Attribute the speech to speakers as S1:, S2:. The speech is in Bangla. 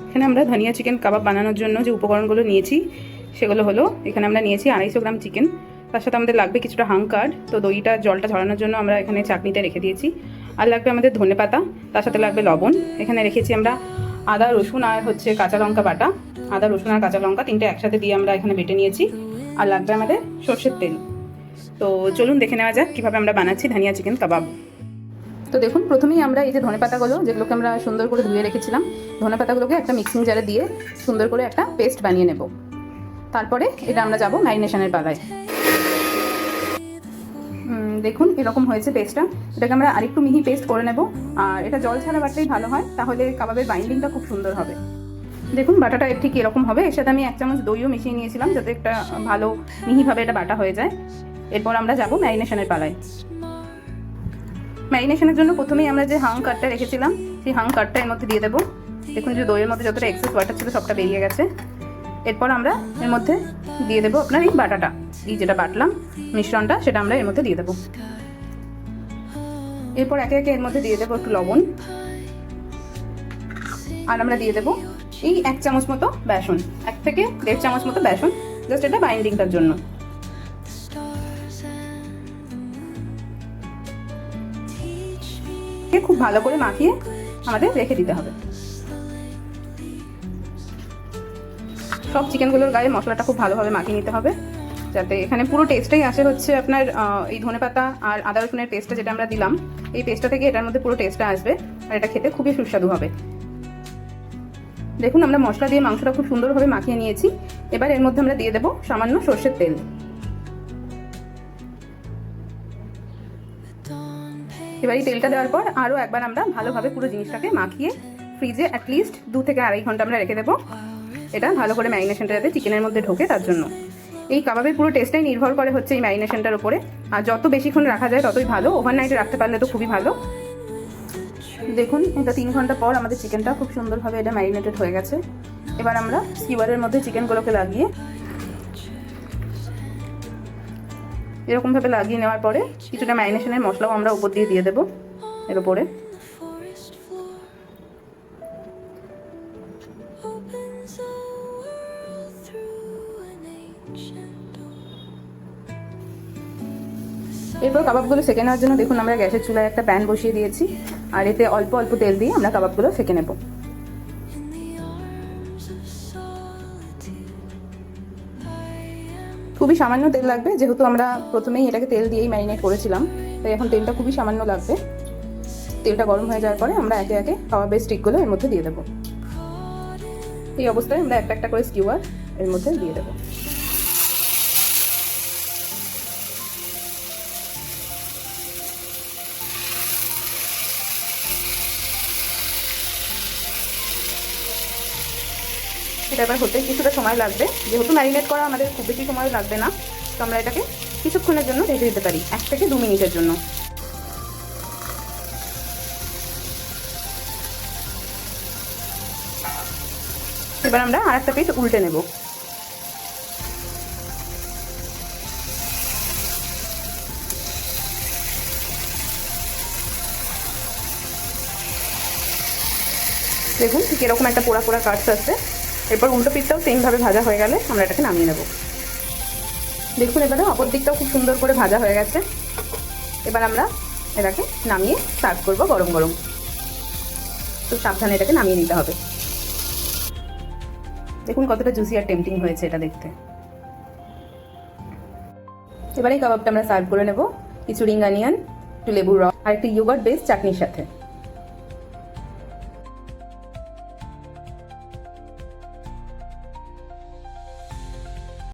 S1: এখানে আমরা ধনিয়া চিকেন কাবাব বানানোর জন্য যে উপকরণগুলো নিয়েছি সেগুলো হলো, এখানে আমরা নিয়েছি 250 গ্রাম চিকেন, তার সাথে আমাদের লাগবে কিছুটা হাঙ্কার, তো দইটা জলটা ঝরানোর জন্য আমরা এখানে চাটনিতে রেখে দিয়েছি। আর লাগবে আমাদের ধনেপাতা, তার সাথে লাগবে লবণ। এখানে রেখেছি আমরা আদা রসুন আর হচ্ছে কাঁচা লঙ্কা বাটা, আদা রসুন আর কাঁচা লঙ্কা তিনটে একসাথে দিয়ে আমরা এখানে বেটে নিয়েছি। আর লাগবে আমাদের সর্ষের তেল। তো চলুন দেখে নেওয়া যাক কীভাবে আমরা বানাচ্ছি ধনিয়া চিকেন কাবাব। তো দেখুন, প্রথমেই আমরা এই যে ধনেপাতাগুলো যেগুলোকে আমরা সুন্দর করে ধুয়ে রেখেছিলাম, ধনেপাতাগুলোকে একটা মিক্সিং জারে দিয়ে সুন্দর করে একটা পেস্ট বানিয়ে নেব। তারপরে এটা আমরা যাব ম্যারিনেশনের পালায়। দেখুন এরকম হয়েছে পেস্টটা। এটাকে আমরা আরেকটু মিহি পেস্ট করে নেব। আর এটা জল ছাড়া বাটলেই ভালো হয়, তাহলে কাবাবের বাইন্ডিংটা খুব সুন্দর হবে। দেখুন বাটাটা ঠিক এরকম হবে। এর সাথে আমি 1 চামচ দইও মিশিয়ে নিয়েছিলাম, যাতে একটা ভালো মিহিভাবে এটা বাটা হয়ে যায়। এরপর আমরা যাব ম্যারিনেশনের পালায়। ম্যারিনেশনের জন্য প্রথমেই আমরা যে হাং কাটটা রেখেছিলাম সেই হাং কাটটা এর মধ্যে দিয়ে দেবো। দেখুন যে দইয়ের মধ্যে যতটা এক্সেস ওয়াটার ছিল সবটা বেরিয়ে গেছে। এরপর আমরা এর মধ্যে দিয়ে দেবো আপনার এই বাটাটা, এই যেটা বাটলাম মিশ্রণটা, সেটা আমরা এর মধ্যে দিয়ে দেবো। এরপর একে একে এর মধ্যে দিয়ে দেবো একটু লবণ। আর আমরা দিয়ে দেবো এই 1 চামচ মতো বেসন, 1 থেকে 1.5 চামচ মতো বেসন, জাস্ট এটা বাইন্ডিংটার জন্য। খুব ভালো করে মাখিয়ে আমাদের রেখে দিতে হবে। সব চিকেনগুলোর গায়ে মশলাটা খুব ভালোভাবে মাখিয়ে নিতে হবে, যাতে এখানে পুরো টেস্টটাই আসে হচ্ছে আপনার এই ধনেপাতা আর আদা রসুনের পেস্টটা যেটা আমরা দিলাম, এই পেস্টটা থেকে এটার মধ্যে পুরো টেস্টটা আসবে। আর এটা খেতে খুবই সুস্বাদু হবে। দেখুন আমরা মশলা দিয়ে মাংসটা খুব সুন্দরভাবে মাখিয়ে নিয়েছি। এবার এর মধ্যে আমরা দিয়ে দেবো সামান্য সর্ষের তেল। এবার এই তেলটা দেওয়ার পর আরও একবার আমরা ভালোভাবে পুরো জিনিসটাকে মাখিয়ে ফ্রিজে অ্যাটলিস্ট 2 থেকে 2.5 ঘন্টা আমরা রেখে দেবো। এটা ভালো করে ম্যারিনেশনটা যাতে চিকেনের মধ্যে ঢোকে তার জন্য। এই কাবাবের পুরো টেস্টটাই নির্ভর করে হচ্ছে এই ম্যারিনেশনটার উপরে। আর যত বেশিক্ষণ রাখা যায় ততই ভালো। ওভারনাইটে রাখতে পারলে তো খুবই ভালো। দেখুন এটা 3 ঘন্টা পর আমাদের চিকেনটা খুব সুন্দরভাবে এটা ম্যারিনেটেড হয়ে গেছে। এবার আমরা স্কিওয়ারের মধ্যে চিকেনগুলোকে লাগিয়ে এরকমভাবে লাগিয়ে নেওয়ার পরে কিছুটা ম্যারিনেশনের মশলাও আমরা উপর দিয়ে দেবো এর উপরে। এরপর কাবাবগুলো সেঁকে নেওয়ার জন্য দেখুন আমরা গ্যাসের চুলায় একটা প্যান বসিয়ে দিয়েছি। আর এতে অল্প অল্প তেল দিয়ে আমরা কাবাবগুলো সেঁকে নেব। খুবই সামান্য তেল লাগবে, যেহেতু আমরা প্রথমেই এটাকে তেল দিয়েই ম্যারিনেট করেছিলাম, তাই এখন তেলটা খুবই সামান্য লাগবে। তেলটা গরম হয়ে যাওয়ার পরে আমরা একে একে কাবাবের স্টিকগুলো এর মধ্যে দিয়ে দেবো। এই অবস্থায় আমরা একটা একটা করে স্কিওয়ার এর মধ্যে দিয়ে দেবো। এটা এবার হতে কিছুটা সময় লাগবে, যেহেতু ম্যারিনেট করা আমাদের খুব বেশি সময় লাগবে না, তো আমরা এটাকে কিছুক্ষণের জন্য ঢেকে দিতে পারি, 1 থেকে 2 মিনিটের জন্য। এবার আমরা আরেকটা পিঠ উল্টে নেব। দেখুন ঠিক এরকম একটা পোড়া পোড়া কাটস আছে। এরপর উল্টো পিঠটাও সেমভাবে ভাজা হয়ে গেলে আমরা এটাকে নামিয়ে নেব। দেখুন এবারে অপর দিকটাও খুব সুন্দর করে ভাজা হয়ে গেছে। এবার আমরা এটাকে নামিয়ে সার্ভ করব গরম গরম। তো সাবধানে এটাকে নামিয়ে নিতে হবে। দেখুন কতটা জুসি আর টেম্পটিং হয়েছে এটা দেখতে। এবার এই কাবাবটা আমরা সার্ভ করে নেব কিছু রিং অনিয়ন, একটু লেবুর রস আর একটু ইয়োগার্ট বেস চাটনির সাথে।